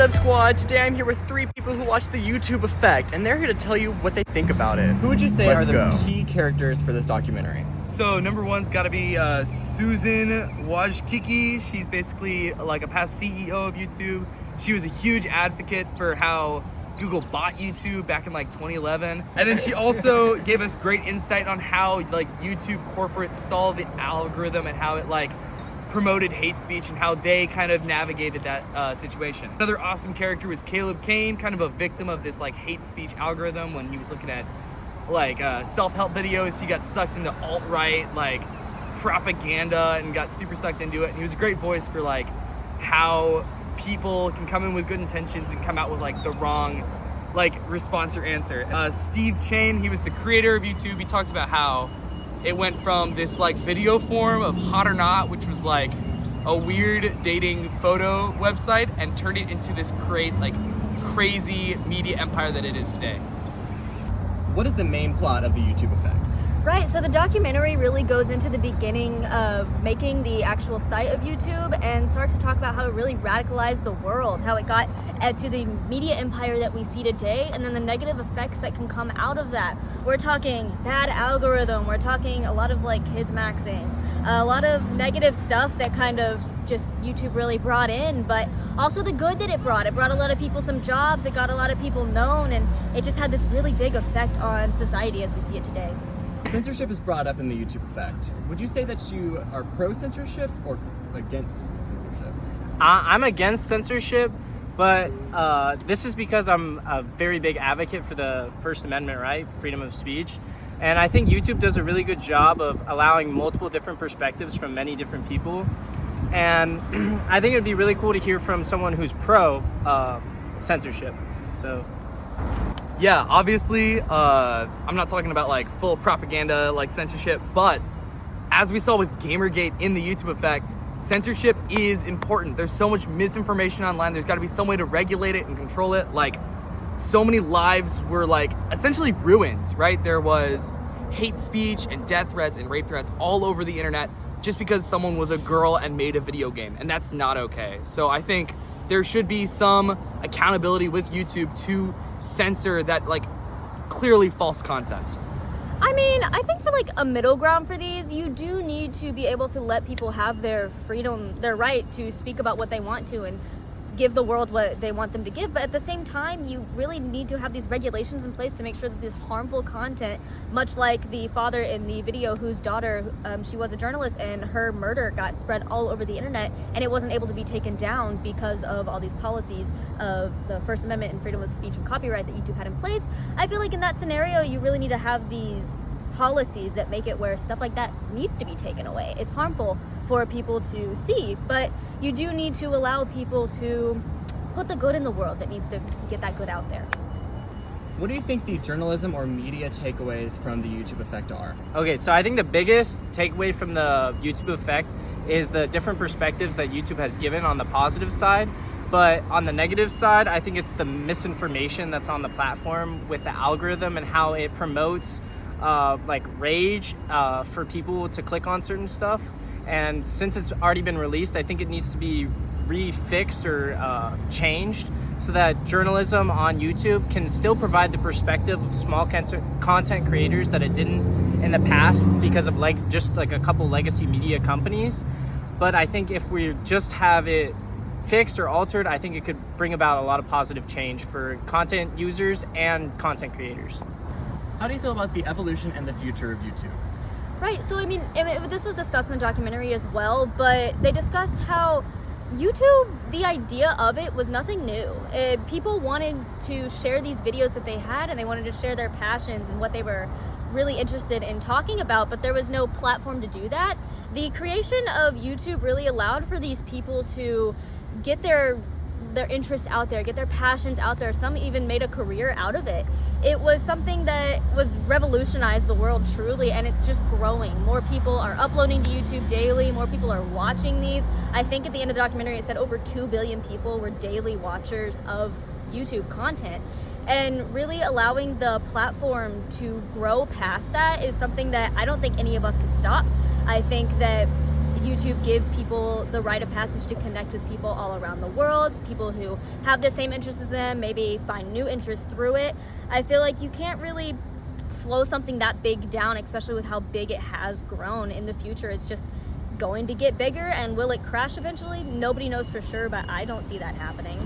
up, squad? Today I'm here with 3 people who watch the YouTube Effect, and they're here to tell you what they think about it. Who would you say Let's are the go. key characters for this documentary? So number one's got to be Susan Wojcicki. She's basically like a past CEO of YouTube. She was a huge advocate for how Google bought YouTube back in like 2011. And then she also gave us great insight on how like YouTube corporate saw the algorithm and how it like promoted hate speech and how they kind of navigated that situation. Another awesome character was Caleb Kane, kind of a victim of this like hate speech algorithm when he was looking at like self-help videos. He got sucked into alt-right like propaganda and got super sucked into it. And he was a great voice for like how people can come in with good intentions and come out with like the wrong like response or answer. Steve Chain, he was the creator of YouTube. He talked about how it went from this like video form of Hot or Not, which was like a weird dating photo website, and turned it into this crazy media empire that it is today. What is the main plot of the YouTube Effect? Right, so the documentary really goes into the beginning of making the actual site of YouTube and starts to talk about how it really radicalized the world, how it got to the media empire that we see today, and then the negative effects that can come out of that. We're talking bad algorithm, we're talking a lot of like kids maxing, a lot of negative stuff that kind of just YouTube really brought in, but also the good that it brought. It brought a lot of people some jobs, it got a lot of people known, and it just had this really big effect on society as we see it today. Censorship is brought up in the YouTube Effect. Would you say that you are pro-censorship or against censorship? I'm against censorship, but this is because I'm a very big advocate for the First Amendment, right? Freedom of speech. And I think YouTube does a really good job of allowing multiple different perspectives from many different people. And I think it'd be really cool to hear from someone who's pro censorship. So. Yeah, obviously, I'm not talking about like full propaganda, like censorship, but as we saw with Gamergate in the YouTube Effect, censorship is important. There's so much misinformation online. There's got to be some way to regulate it and control it. Like, so many lives were like essentially ruined, right? There was hate speech and death threats and rape threats all over the internet just because someone was a girl and made a video game, and that's not okay. So I think there should be some accountability with YouTube to censor that like clearly false content. I mean, I think for like a middle ground for these, you do need to be able to let people have their freedom, their right to speak about what they want to and give the world what they want them to give. But at the same time, you really need to have these regulations in place to make sure that this harmful content, much like the father in the video whose daughter, she was a journalist and her murder got spread all over the internet and it wasn't able to be taken down because of all these policies of the First Amendment and freedom of speech and copyright that YouTube had in place. I feel like in that scenario, you really need to have these policies that make it where stuff like that needs to be taken away. It's harmful for people to see, but you do need to allow people to put the good in the world that needs to get that good out there. What do you think the journalism or media takeaways from the YouTube Effect are? Okay, so I think the biggest takeaway from the YouTube Effect is the different perspectives that YouTube has given on the positive side. But on the negative side, I think it's the misinformation that's on the platform with the algorithm and how it promotes like rage for people to click on certain stuff. And since it's already been released, I think it needs to be refixed or changed so that journalism on YouTube can still provide the perspective of small content creators that it didn't in the past because of like just like a couple legacy media companies. But I think if we just have it fixed or altered, I think it could bring about a lot of positive change for content users and content creators. How do you feel about the evolution and the future of YouTube? Right, so I mean, this was discussed in the documentary as well, but they discussed how YouTube, the idea of it was nothing new. People wanted to share these videos that they had, and they wanted to share their passions and what they were really interested in talking about, but there was no platform to do that. The creation of YouTube really allowed for these people to get their interests out there, get their passions out there. Some even made a career out of it. It was something that was revolutionized the world truly, and it's just growing. More people are uploading to YouTube daily, more people are watching these. I think at the end of the documentary it said over 2 billion people were daily watchers of YouTube content. And really allowing the platform to grow past that is something that I don't think any of us can stop. I think that YouTube gives people the rite of passage to connect with people all around the world, people who have the same interests as them, maybe find new interests through it. I feel like you can't really slow something that big down, especially with how big it has grown. In the future, it's just going to get bigger, and will it crash eventually? Nobody knows for sure, but I don't see that happening.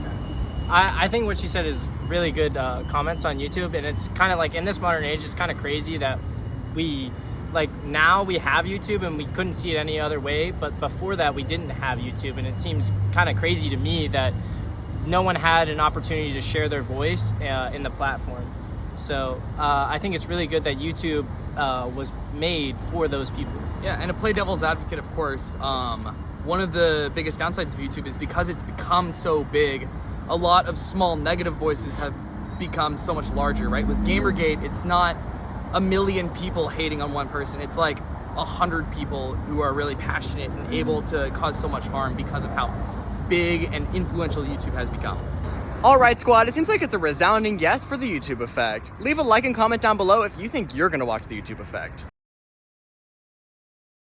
I think what she said is really good comments on YouTube, and it's kind of like in this modern age, it's kind of crazy that now we have YouTube and we couldn't see it any other way, but before that we didn't have YouTube, and it seems kind of crazy to me that no one had an opportunity to share their voice in the platform. So I think it's really good that YouTube was made for those people. Yeah, and to play devil's advocate, of course, one of the biggest downsides of YouTube is because it's become so big, a lot of small negative voices have become so much larger, right? With Gamergate, it's not a million people hating on one person. It's like 100 people who are really passionate and able to cause so much harm because of how big and influential YouTube has become. Alright squad, it seems like it's a resounding yes for the YouTube effect. Leave a like and comment down below if you think you're gonna watch the YouTube effect.